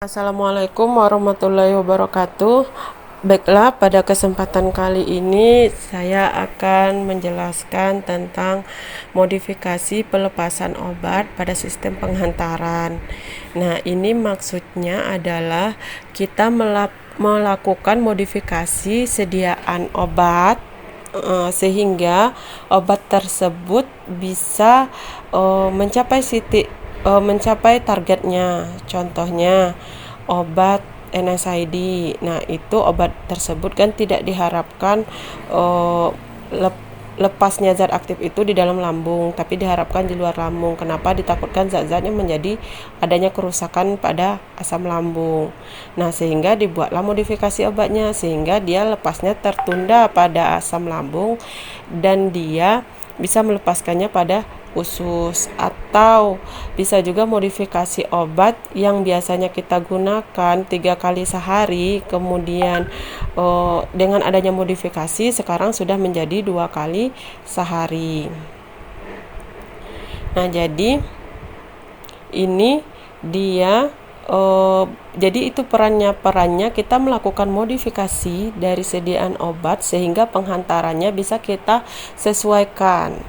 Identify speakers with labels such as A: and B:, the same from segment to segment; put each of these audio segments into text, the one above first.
A: Assalamualaikum warahmatullahi wabarakatuh. Baiklah, pada kesempatan kali ini saya akan menjelaskan tentang modifikasi pelepasan obat pada sistem penghantaran. Nah, ini maksudnya adalah kita melakukan modifikasi sediaan obat sehingga obat tersebut bisa mencapai targetnya. Contohnya obat NSAID. Nah, itu obat tersebut kan tidak diharapkan lepasnya zat aktif itu di dalam lambung, tapi diharapkan di luar lambung. Kenapa? Ditakutkan zat-zatnya menjadi adanya kerusakan pada asam lambung. Nah, sehingga dibuatlah modifikasi obatnya sehingga dia lepasnya tertunda pada asam lambung dan dia bisa melepaskannya pada usus. Atau bisa juga modifikasi obat yang biasanya kita gunakan 3 kali sehari, kemudian dengan adanya modifikasi sekarang sudah menjadi 2 kali sehari. Nah, jadi ini dia jadi itu perannya kita melakukan modifikasi dari sediaan obat sehingga penghantarannya bisa kita sesuaikan.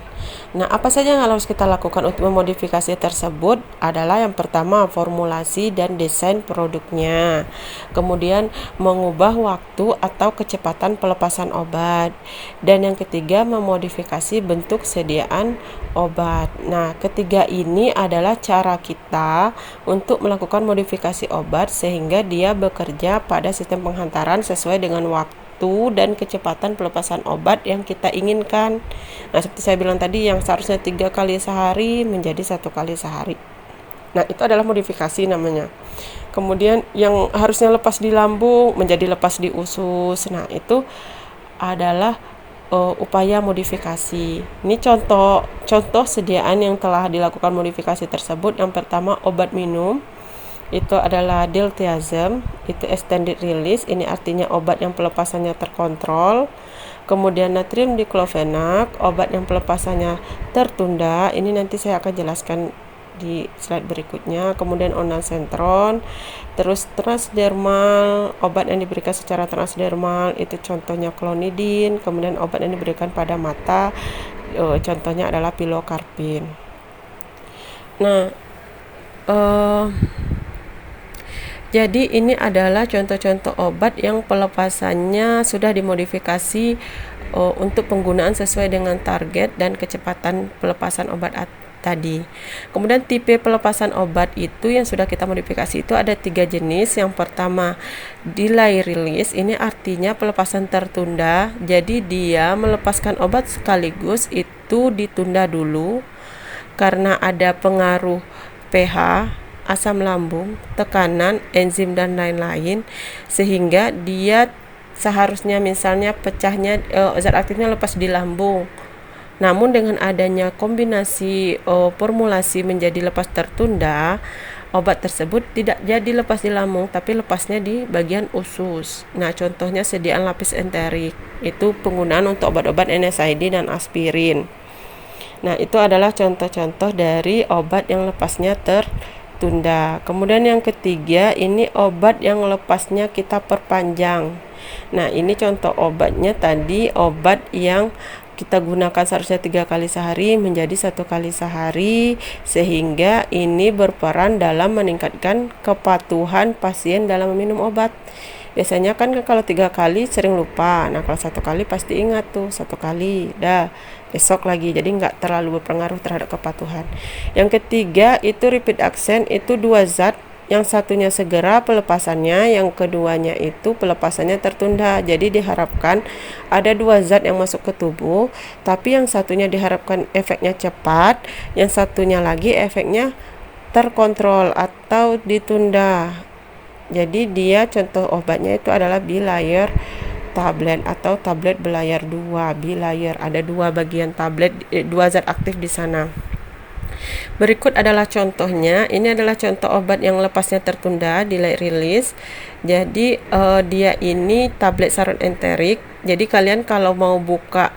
A: Nah, apa saja yang harus kita lakukan untuk memodifikasi tersebut adalah yang pertama formulasi dan desain produknya, kemudian mengubah waktu atau kecepatan pelepasan obat, dan yang ketiga memodifikasi bentuk sediaan obat. Nah, ketiga ini adalah cara kita untuk melakukan modifikasi obat sehingga dia bekerja pada sistem penghantaran sesuai dengan waktu dan kecepatan pelepasan obat yang kita inginkan. Nah, seperti saya bilang tadi, yang seharusnya 3 kali sehari menjadi 1 kali sehari. Nah, itu adalah modifikasi namanya. Kemudian yang harusnya lepas di lambung menjadi lepas di usus. Nah, itu adalah upaya modifikasi. Ini contoh sediaan yang telah dilakukan modifikasi tersebut. Yang pertama, obat minum. Itu adalah diltiazem, itu extended release, ini artinya obat yang pelepasannya terkontrol. Kemudian natrium diklofenak, obat yang pelepasannya tertunda, ini nanti saya akan jelaskan di slide berikutnya. Kemudian ondansetron, terus transdermal, obat yang diberikan secara transdermal, itu contohnya klonidin. Kemudian obat yang diberikan pada mata, contohnya adalah pilokarpin. Nah, jadi ini adalah contoh-contoh obat yang pelepasannya sudah dimodifikasi untuk penggunaan sesuai dengan target dan kecepatan pelepasan obat tadi. Kemudian tipe pelepasan obat itu yang sudah kita modifikasi itu ada 3 jenis. Yang pertama, delay release, ini artinya pelepasan tertunda. Jadi dia melepaskan obat sekaligus itu ditunda dulu karena ada pengaruh pH, asam lambung, tekanan, enzim dan lain-lain, sehingga dia seharusnya misalnya pecahnya zat aktifnya lepas di lambung. Namun dengan adanya kombinasi formulasi menjadi lepas tertunda, obat tersebut tidak jadi lepas di lambung tapi lepasnya di bagian usus. Nah, contohnya sediaan lapis enterik, itu penggunaan untuk obat-obat NSAID dan aspirin. Nah, itu adalah contoh-contoh dari obat yang lepasnya tertunda. Kemudian yang ketiga, ini obat yang lepasnya kita perpanjang. Nah, ini contoh obatnya tadi, obat yang kita gunakan seharusnya 3 kali sehari menjadi 1 kali sehari, sehingga ini berperan dalam meningkatkan kepatuhan pasien dalam meminum obat. Biasanya kan kalau 3 kali sering lupa. Nah, kalau 1 kali pasti ingat tuh, 1 kali dah besok lagi, jadi nggak terlalu berpengaruh terhadap kepatuhan. Yang ketiga itu repeat action, itu 2 zat, yang satunya segera pelepasannya, yang keduanya itu pelepasannya tertunda. Jadi diharapkan ada 2 zat yang masuk ke tubuh, tapi yang satunya diharapkan efeknya cepat, yang satunya lagi efeknya terkontrol atau ditunda. Jadi dia contoh obatnya itu adalah bilayer tablet atau tablet belayar 2. Bilayer ada 2 bagian tablet, 2 zat aktif di sana. Berikut adalah contohnya. Ini adalah contoh obat yang lepasnya tertunda, delay release. Jadi dia ini tablet saron enterik. Jadi kalian kalau mau buka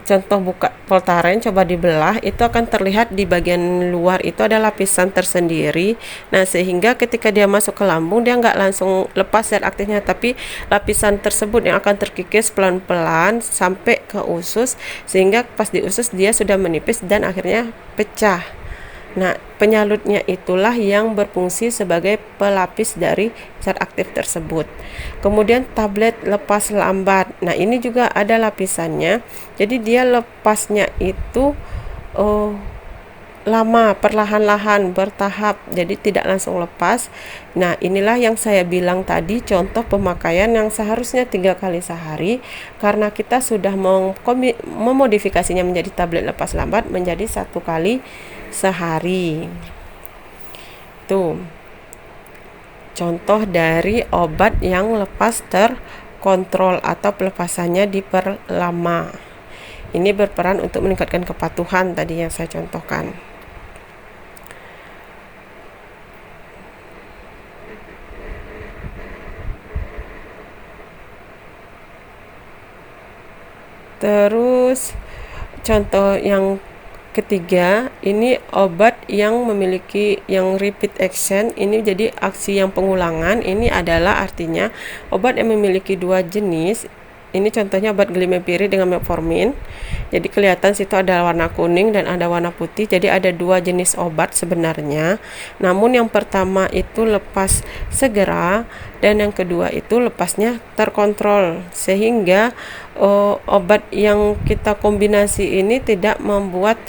A: contoh buka Voltaren, coba dibelah, itu akan terlihat di bagian luar itu ada lapisan tersendiri. Nah, sehingga ketika dia masuk ke lambung, dia nggak langsung lepas zat aktifnya, tapi lapisan tersebut yang akan terkikis pelan-pelan sampai ke usus, sehingga pas di usus dia sudah menipis dan akhirnya pecah. Nah, penyalutnya itulah yang berfungsi sebagai pelapis dari zat aktif tersebut. Kemudian tablet lepas lambat. Nah, ini juga ada lapisannya. Jadi dia lepasnya itu lama, perlahan-lahan, bertahap, jadi tidak langsung lepas. Nah, inilah yang saya bilang tadi, contoh pemakaian yang seharusnya 3 kali sehari, karena kita sudah memodifikasinya menjadi tablet lepas lambat menjadi 1 kali sehari. Tuh, contoh dari obat yang lepas terkontrol atau pelepasannya diperlama. Ini berperan untuk meningkatkan kepatuhan tadi yang saya contohkan. Terus contoh yang ketiga, ini obat yang memiliki yang repeat action, ini jadi aksi yang pengulangan. Ini adalah artinya obat yang memiliki 2 jenis. Ini contohnya obat glimepiride dengan metformin. Jadi kelihatan situ ada warna kuning dan ada warna putih. Jadi ada 2 jenis obat sebenarnya. Namun yang pertama itu lepas segera dan yang kedua itu lepasnya terkontrol. Sehingga obat yang kita kombinasi ini tidak membuat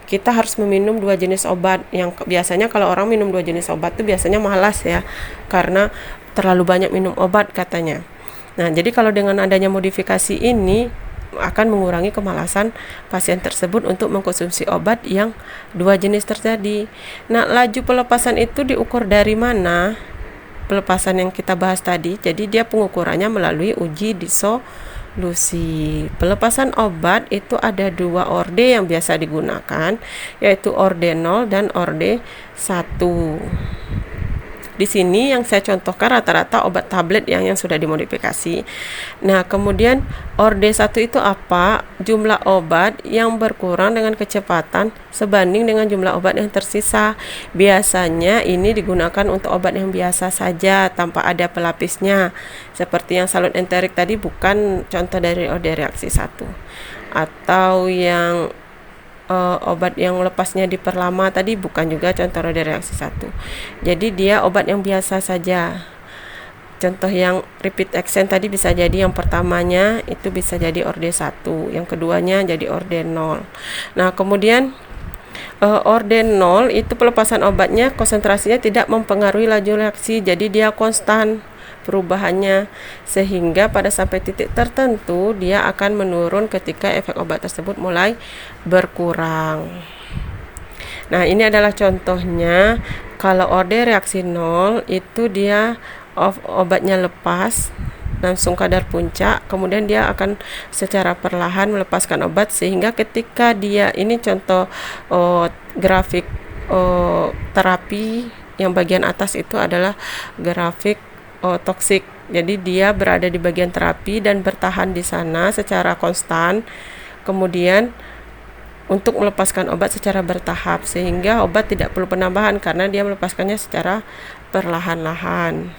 A: kita harus meminum 2 jenis obat. Yang biasanya kalau orang minum 2 jenis obat itu biasanya malas ya, karena terlalu banyak minum obat katanya. Nah, jadi kalau dengan adanya modifikasi ini akan mengurangi kemalasan pasien tersebut untuk mengkonsumsi obat yang 2 jenis terjadi. Nah, laju pelepasan itu diukur dari mana? Pelepasan yang kita bahas tadi, jadi dia pengukurannya melalui uji disolusi. Pelepasan obat itu ada 2 orde yang biasa digunakan, yaitu orde 0 dan orde 1. Di sini yang saya contohkan rata-rata obat tablet yang sudah dimodifikasi. Nah, kemudian orde 1 itu apa? Jumlah obat yang berkurang dengan kecepatan sebanding dengan jumlah obat yang tersisa. Biasanya ini digunakan untuk obat yang biasa saja tanpa ada pelapisnya. Seperti yang salut enterik tadi bukan contoh dari orde reaksi 1. Atau yang obat yang lepasnya diperlama tadi bukan juga contoh orde reaksi 1. Jadi dia obat yang biasa saja. Contoh yang repeat action tadi bisa jadi yang pertamanya itu bisa jadi orde 1, yang keduanya jadi orde 0. Nah, kemudian orde 0 itu pelepasan obatnya konsentrasinya tidak mempengaruhi laju reaksi, jadi dia konstan perubahannya, sehingga pada sampai titik tertentu dia akan menurun ketika efek obat tersebut mulai berkurang. Nah, ini adalah contohnya. Kalau orde reaksi 0 itu dia obatnya lepas langsung kadar puncak, kemudian dia akan secara perlahan melepaskan obat, sehingga ketika dia, ini contoh grafik terapi yang bagian atas itu adalah grafik toksik. Jadi dia berada di bagian terapi dan bertahan di sana secara konstan. Kemudian untuk melepaskan obat secara bertahap, sehingga obat tidak perlu penambahan karena dia melepaskannya secara perlahan-lahan.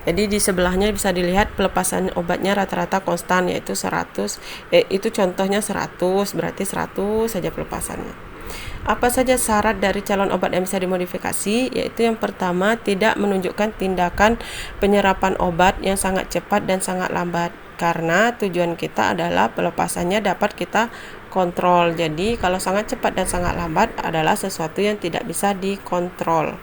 A: Jadi di sebelahnya bisa dilihat pelepasan obatnya rata-rata konstan, yaitu 100. Itu contohnya 100, berarti 100 saja pelepasannya. Apa saja syarat dari calon obat yang bisa dimodifikasi? Yaitu yang pertama, tidak menunjukkan tindakan penyerapan obat yang sangat cepat dan sangat lambat, karena tujuan kita adalah pelepasannya dapat kita kontrol. Jadi kalau sangat cepat dan sangat lambat adalah sesuatu yang tidak bisa dikontrol.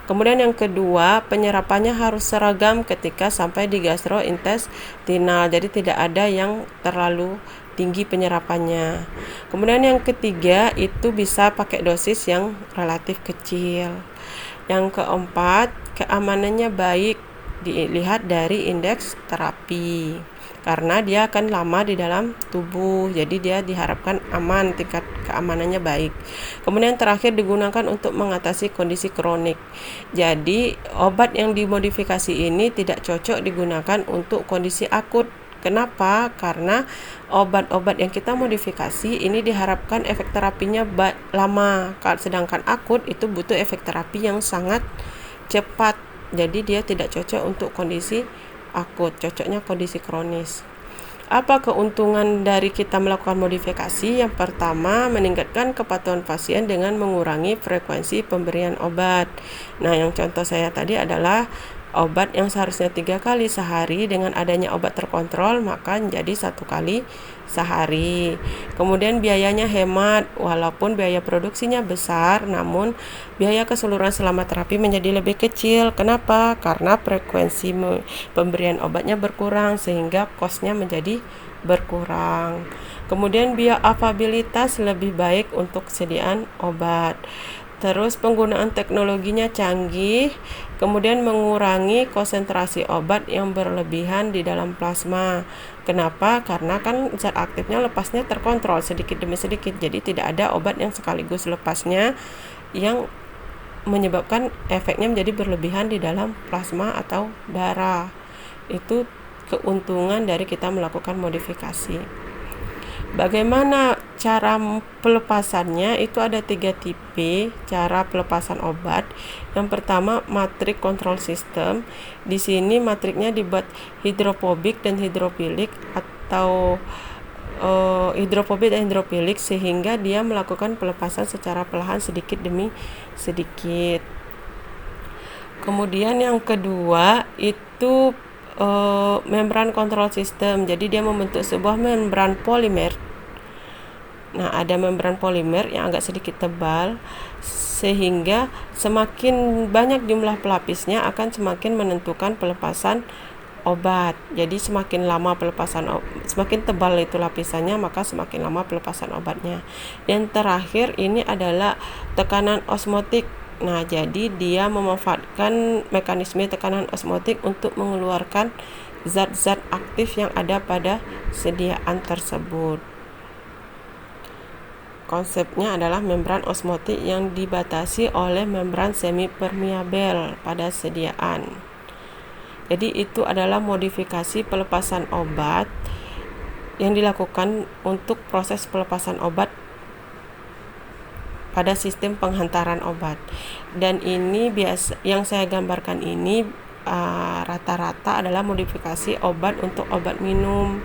A: Kemudian yang kedua, penyerapannya harus seragam ketika sampai di gastrointestinal, jadi tidak ada yang terlalu tinggi penyerapannya. Kemudian yang ketiga, itu bisa pakai dosis yang relatif kecil. Yang keempat, keamanannya baik, dilihat dari indeks terapi, karena dia akan lama di dalam tubuh, jadi dia diharapkan aman, tingkat keamanannya baik. Kemudian terakhir, digunakan untuk mengatasi kondisi kronik. Jadi obat yang dimodifikasi ini tidak cocok digunakan untuk kondisi akut, Kenapa? Karena obat-obat yang kita modifikasi ini diharapkan efek terapinya lama, sedangkan akut itu butuh efek terapi yang sangat cepat. Jadi dia tidak cocok untuk kondisi akut, cocoknya kondisi kronis. Apa keuntungan dari kita melakukan modifikasi? Yang pertama, meningkatkan kepatuhan pasien dengan mengurangi frekuensi pemberian obat. Nah, yang contoh saya tadi adalah obat yang seharusnya 3 kali sehari, dengan adanya obat terkontrol maka menjadi 1 kali sehari. Kemudian biayanya hemat, walaupun biaya produksinya besar, namun biaya keseluruhan selama terapi menjadi lebih kecil. Kenapa? Karena frekuensi pemberian obatnya berkurang, sehingga kosnya menjadi berkurang. Kemudian bioavailabilitas lebih baik untuk kesediaan obat. Terus penggunaan teknologinya canggih, kemudian mengurangi konsentrasi obat yang berlebihan di dalam plasma. Kenapa? Karena kan zat aktifnya lepasnya terkontrol sedikit demi sedikit, jadi tidak ada obat yang sekaligus lepasnya yang menyebabkan efeknya menjadi berlebihan di dalam plasma atau darah. Itu keuntungan dari kita melakukan modifikasi. Bagaimana cara pelepasannya? Itu ada 3 tipe cara pelepasan obat. Yang pertama, matrik control system. Di sini matriknya dibuat hidrofobik dan hidrofilik, atau hidrofobik dan hidrofilik, sehingga dia melakukan pelepasan secara perlahan sedikit demi sedikit. Kemudian yang kedua itu membran control system. Jadi dia membentuk sebuah membran polimer. Nah, ada membran polimer yang agak sedikit tebal, sehingga semakin banyak jumlah pelapisnya akan semakin menentukan pelepasan obat. Jadi semakin lama semakin tebal itu lapisannya, maka semakin lama pelepasan obatnya. Dan terakhir ini adalah tekanan osmotik. Nah, jadi dia memanfaatkan mekanisme tekanan osmotik untuk mengeluarkan zat-zat aktif yang ada pada sediaan tersebut. Konsepnya adalah membran osmotik yang dibatasi oleh membran semi permeabel pada sediaan. Jadi itu adalah modifikasi pelepasan obat yang dilakukan untuk proses pelepasan obat pada sistem penghantaran obat. Dan ini yang saya gambarkan ini rata-rata adalah modifikasi obat untuk obat minum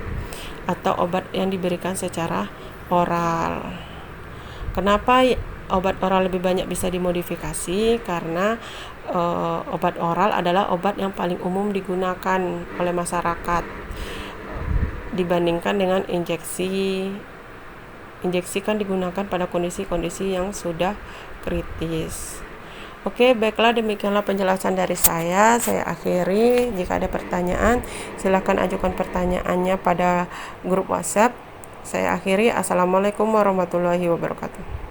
A: atau obat yang diberikan secara oral. Kenapa obat oral lebih banyak bisa dimodifikasi? Karena obat oral adalah obat yang paling umum digunakan oleh masyarakat dibandingkan dengan injeksi. Injeksi kan digunakan pada kondisi-kondisi yang sudah kritis. Oke, baiklah, demikianlah penjelasan dari saya. Saya akhiri. Jika ada pertanyaan, silakan ajukan pertanyaannya pada grup WhatsApp. Saya akhiri. Assalamualaikum warahmatullahi wabarakatuh.